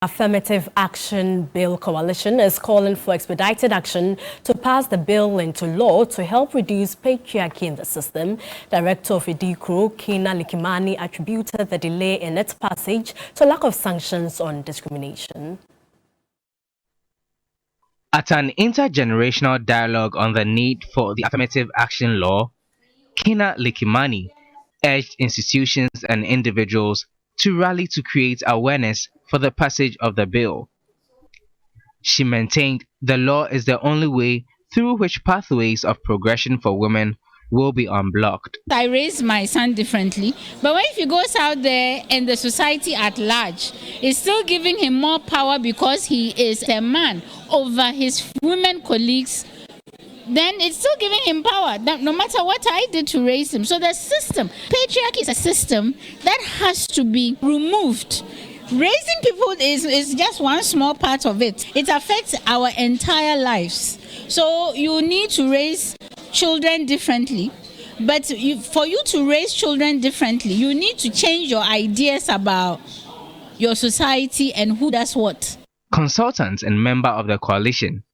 Affirmative Action Bill Coalition is calling for expedited action to pass the bill into law to help reduce patriarchy in the system. Director of IDICRO, Kina Likimani, attributed the delay in its passage to lack of sanctions on discrimination. At an intergenerational dialogue on the need for the affirmative action law, Kina Likimani urged institutions and individuals to rally to create awareness for the passage of the bill. She maintained the law is the only way through which pathways of progression for women will be unblocked. I raise my son differently, but when he goes out there and the society at large is still giving him more power because he is a man over his women colleagues, then it's still giving him power, no matter what I did to raise him. So the system, patriarchy is a system that has to be removed. Raising people is just one small part of it. It affects our entire lives. So you need to raise children differently. But for you to raise children differently, you need to change your ideas about your society and who does what. Consultant and member of the coalition,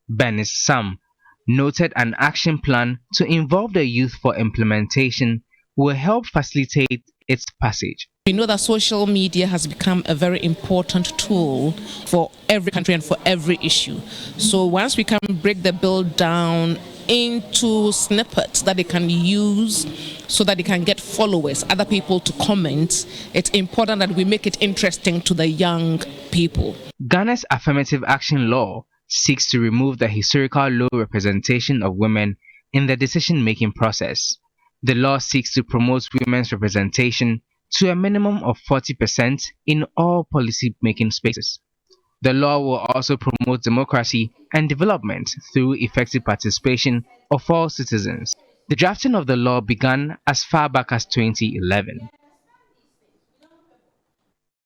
Bernice Sam, noted an action plan to involve the youth for implementation will help facilitate its passage. We know that social media has become a very important tool for every country and for every issue. So once we can break the bill down into snippets that they can use so that they can get followers, other people to comment, it's important that we make it interesting to the young people. Ghana's affirmative action law seeks to remove the historical low representation of women in the decision-making process. The law seeks to promote women's representation to a minimum of 40% in all policy-making spaces. The law will also promote democracy and development through effective participation of all citizens. The drafting of the law began as far back as 2011.